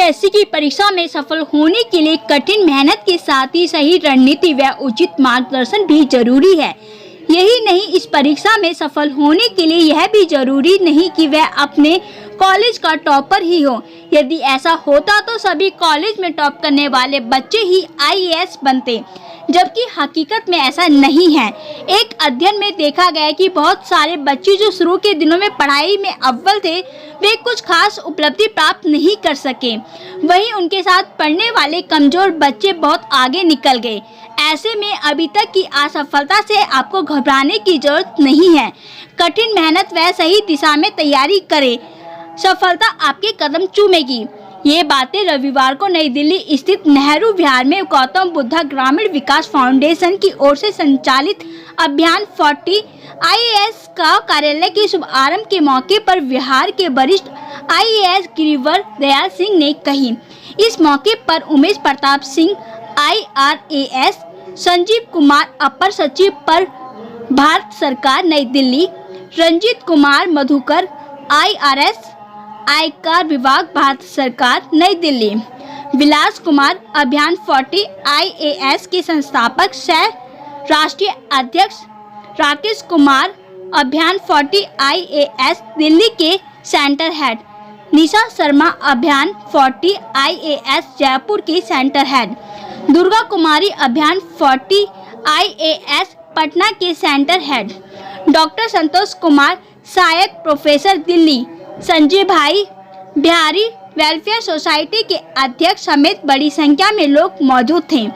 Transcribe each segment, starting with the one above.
UPSC की परीक्षा में सफल होने के लिए कठिन मेहनत के साथ ही सही रणनीति व उचित मार्गदर्शन भी जरूरी है। यही नहीं, इस परीक्षा में सफल होने के लिए यह भी जरूरी नहीं कि वह अपने कॉलेज का टॉपर ही हो। यदि ऐसा होता तो सभी कॉलेज में टॉप करने वाले बच्चे ही आईएएस बनते, जबकि हकीकत में ऐसा नहीं है। एक अध्ययन में देखा गया कि बहुत सारे बच्चे जो शुरू के दिनों में पढ़ाई में अव्वल थे, वे कुछ खास उपलब्धि प्राप्त नहीं कर सके। वहीं उनके साथ पढ़ने वाले कमजोर बच्चे बहुत आगे निकल गए। ऐसे में अभी तक की असफलता से आपको घबराने की जरूरत नहीं है। कठिन मेहनत व सही दिशा में तैयारी करें, सफलता आपके कदम चूमेगी। ये बातें रविवार को नई दिल्ली स्थित नेहरू विहार में गौतम बुद्धा ग्रामीण विकास फाउंडेशन की ओर से संचालित अभियान 40 आईएएस का कार्यालय के शुभारंभ के मौके पर विहार के वरिष्ठ आईएएस गिरिवर दयाल सिंह ने कही। इस मौके पर उमेश प्रताप सिंह IRAS, संजीव कुमार अपर सचिव पर भारत सरकार नई दिल्ली, रंजीत कुमार मधुकर IRS आयकर विभाग भारत सरकार नई दिल्ली, विलास कुमार अभियान 40 IAS के संस्थापक सह राष्ट्रीय अध्यक्ष, राकेश कुमार अभियान 40 IAS दिल्ली के सेंटर हेड, निशा शर्मा अभियान 40 IAS जयपुर की सेंटर हेड, दुर्गा कुमारी अभियान 40 IAS पटना के centre head, doctor Santosh Kumar सहायक प्रोफेसर दिल्ली, संजय भाई बिहारी वेलफेयर सोसाइटी के अध्यक्ष समेत बड़ी संख्या में लोग मौजूद थे।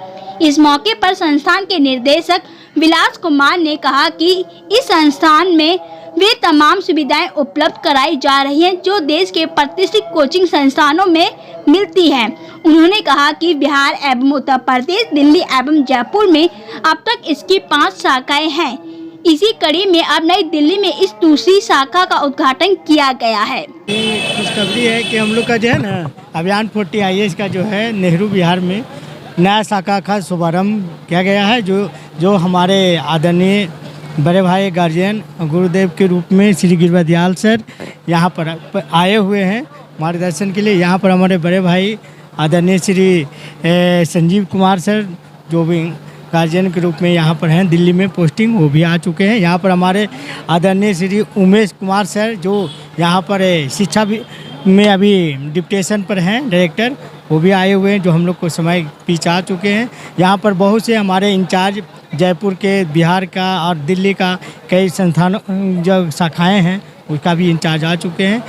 इस मौके पर संस्थान के निर्देशक विलास कुमार ने कहा कि इस संस्थान में वे तमाम सुविधाएं उपलब्ध कराई जा रही हैं जो देश के प्रतिष्ठित कोचिंग संस्थानों में मिलती हैं। उन्होंने कहा कि बिहार एवं उत्तर प्रदेश, दिल्ली एवं जयपुर में अब तक इसकी 5 शाखाएं हैं। इसी कड़ी में अब नई दिल्ली में इस दूसरी शाखा का उद्घाटन किया गया है। खुशखबरी है कि हम लोग का जो है ना अभियान 40 IAS का जो है नेहरू विहार में नया शाखा का शुभारंभ किया गया है, जो हमारे आदरणीय बड़े भाई गार्जियन गुरुदेव के रूप में श्री गिरिवर दयाल सर यहाँ पर आए हुए हैं मार्गदर्शन के लिए। यहाँ पर हमारे बड़े भाई आदरणीय श्री संजीव कुमार सर जो भी गार्जियन के रूप में यहाँ पर हैं, दिल्ली में पोस्टिंग वो भी आ चुके हैं। यहाँ पर हमारे आदरणीय श्री उमेश कुमार सर जो यहाँ पर शिक्षा में अभी डिप्टेशन पर हैं डायरेक्टर, वो भी आए हुए हैं जो हम लोग को समय पीछे आ चुके हैं। यहाँ पर बहुत से हमारे इंचार्ज जयपुर के, बिहार का और दिल्ली का कई संस्थानों जो शाखाएँ हैं उसका भी इंचार्ज आ चुके हैं।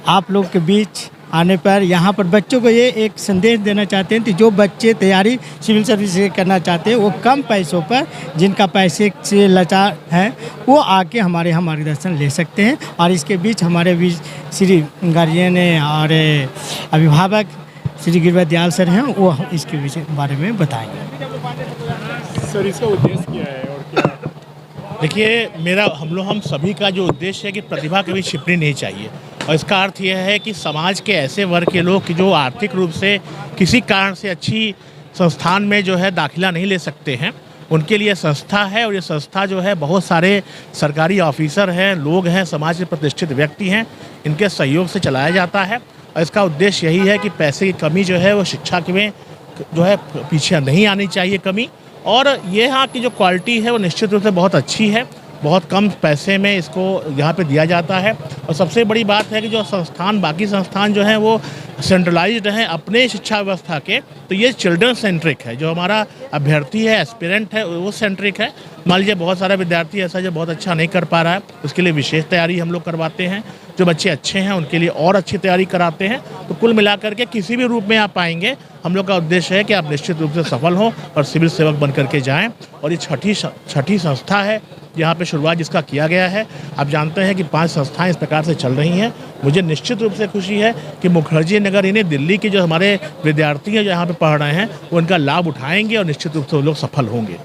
आप लोग के बीच आने पर यहाँ पर बच्चों को ये एक संदेश देना चाहते हैं कि जो बच्चे तैयारी सिविल सर्विस से करना चाहते हैं वो कम पैसों पर, जिनका पैसे से लाचार हैं, वो आके हमारे यहाँ मार्गदर्शन ले सकते हैं। और इसके बीच हमारे बीच श्री गार्जियन और अभिभावक श्री गिरिवर दयाल सर हैं, वो इसके विषय बारे में बताएंगे। सर, इसका उद्देश्य क्या है और क्या? देखिए, हम सभी का जो उद्देश्य है कि प्रतिभा कभी छिपनी नहीं चाहिए। और इसका अर्थ यह है कि समाज के ऐसे वर्ग के लोग जो आर्थिक रूप से किसी कारण से अच्छी संस्थान में जो है दाखिला नहीं ले सकते हैं, उनके लिए संस्था है। और ये संस्था जो है बहुत सारे सरकारी ऑफिसर हैं, लोग हैं, समाज के प्रतिष्ठित व्यक्ति हैं, इनके सहयोग से चलाया जाता है। और इसका उद्देश्य यही है कि पैसे की कमी जो है वो शिक्षा में जो है पीछे नहीं आनी चाहिए कमी। और ये यहाँ की जो क्वालिटी है वो निश्चित रूप से बहुत अच्छी है, बहुत कम पैसे में इसको यहाँ पे दिया जाता है। और सबसे बड़ी बात है कि जो संस्थान, बाकी संस्थान जो हैं वो सेंट्रलाइज्ड हैं अपने शिक्षा व्यवस्था के, तो ये चिल्ड्रन सेंट्रिक है। जो हमारा अभ्यर्थी है, एस्पिरेंट है, वो सेंट्रिक है। मान लीजिए बहुत सारा विद्यार्थी ऐसा जो बहुत अच्छा नहीं कर पा रहा है, उसके लिए विशेष तैयारी हम लोग करवाते हैं। जो बच्चे अच्छे हैं उनके लिए और अच्छी तैयारी कराते हैं। तो कुल मिलाकर के किसी भी रूप में आप आएंगे, हम लोग का उद्देश्य है कि आप निश्चित रूप से सफल हों और सिविल सेवक बन करके जाएँ। और ये छठी संस्था है यहाँ पे शुरुआत जिसका किया गया है। आप जानते हैं कि 5 संस्थाएं इस प्रकार से चल रही हैं। मुझे निश्चित रूप से खुशी है कि मुखर्जी नगर इन्हें दिल्ली के जो हमारे विद्यार्थी हैं जो यहाँ पे पढ़ रहे हैं वो उनका लाभ उठाएंगे और निश्चित रूप से वो लोग सफल होंगे।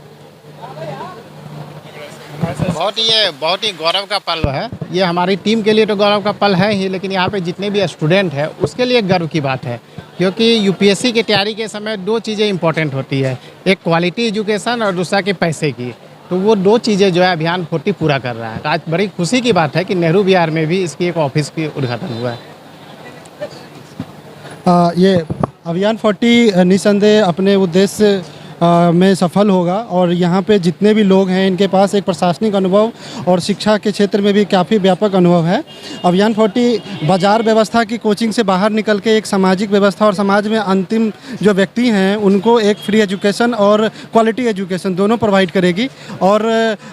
बहुत ही गौरव का पल है ये। हमारी टीम के लिए तो गौरव का पल है ही, लेकिन यहाँ पे जितने भी स्टूडेंट हैं उसके लिए गर्व की बात है। क्योंकि यूपीएससी की तैयारी के समय 2 चीज़ें इंपॉर्टेंट होती है, एक क्वालिटी एजुकेशन और दूसरा के पैसे की। तो वो 2 चीज़ें जो है अभियान 40 पूरा कर रहा है। तो आज बड़ी खुशी की बात है कि नेहरू विहार में भी इसकी एक ऑफिस की उद्घाटन हुआ है। ये अभियान 40 निस्संदेह अपने उद्देश्य में सफल होगा और यहाँ पे जितने भी लोग हैं इनके पास एक प्रशासनिक अनुभव और शिक्षा के क्षेत्र में भी काफ़ी व्यापक अनुभव है। अभियान 40 बाजार व्यवस्था की कोचिंग से बाहर निकल के एक सामाजिक व्यवस्था और समाज में अंतिम जो व्यक्ति हैं उनको एक फ्री एजुकेशन और क्वालिटी एजुकेशन दोनों प्रोवाइड करेगी। और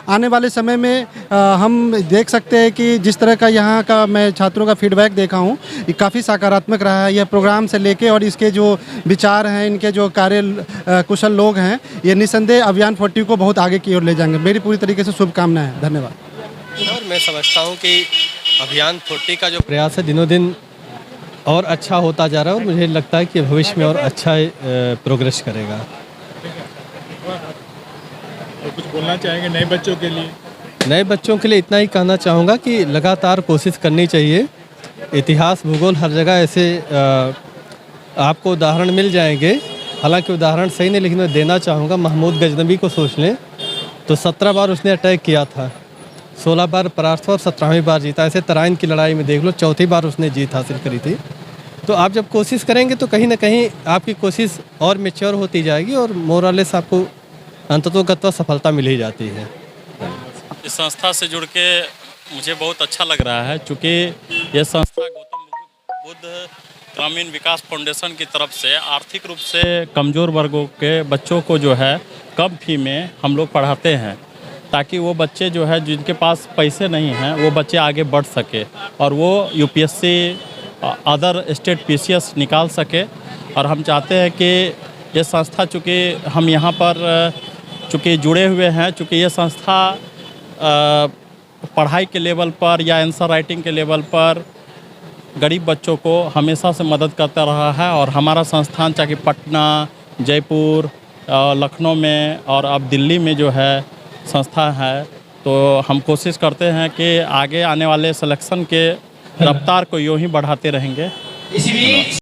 आने वाले समय में हम देख सकते हैं कि जिस तरह का यहाँ का मैं छात्रों का फीडबैक देखा हूँ ये काफ़ी सकारात्मक रहा है। यह प्रोग्राम से लेके और इसके जो विचार हैं, इनके जो कार्य कुशल लोग हैं, ये निस्संदेह अभियान 40 को बहुत आगे की ओर ले जाएंगे। मेरी पूरी तरीके से शुभकामनाएं हैं। धन्यवाद। और मैं समझता हूँ कि अभियान 40 का जो प्रयास है दिनों दिन और अच्छा होता जा रहा है और मुझे लगता है कि भविष्य में और अच्छा प्रोग्रेस करेगा। और कुछ बोलना चाहेंगे नए बच्चों के लिए? नए बच्चों के लिए इतना ही कहना चाहूँगा कि लगातार कोशिश करनी चाहिए। इतिहास भूगोल हर जगह ऐसे आपको उदाहरण मिल जाएंगे, हालांकि उदाहरण सही नहीं, लेकिन मैं देना चाहूँगा। महमूद गजनबी को सोच लें तो 17 बार उसने अटैक किया था, 16 बार परास्त हुआ और 17वीं बार जीता। ऐसे तराइन की लड़ाई में देख लो, चौथी बार उसने जीत हासिल करी थी। तो आप जब कोशिश करेंगे तो कहीं ना कहीं आपकी कोशिश और मैच्योर होती जाएगी और मोरलेस आपको अंततोगत्वा सफलता मिल ही जाती है। इस संस्था से जुड़ के मुझे बहुत अच्छा लग रहा है, चूँकि यह संस्था गौतम बुद्ध ग्रामीण विकास फाउंडेशन की तरफ से आर्थिक रूप से कमज़ोर वर्गों के बच्चों को जो है कम फी में हम लोग पढ़ाते हैं, ताकि वो बच्चे जो है जिनके पास पैसे नहीं हैं वो बच्चे आगे बढ़ सके और वो यूपीएससी अदर स्टेट पीसीएस निकाल सके। और हम चाहते हैं कि ये संस्था, चूँकि हम यहाँ पर चूँकि जुड़े हुए हैं, चूँकि ये संस्था पढ़ाई के लेवल पर या आंसर राइटिंग के लेवल पर गरीब बच्चों को हमेशा से मदद करता रहा है। और हमारा संस्थान चाहे पटना, जयपुर, लखनऊ में और अब दिल्ली में जो है संस्था है, तो हम कोशिश करते हैं कि आगे आने वाले सिलेक्शन के रफ्तार को यूँ ही बढ़ाते रहेंगे।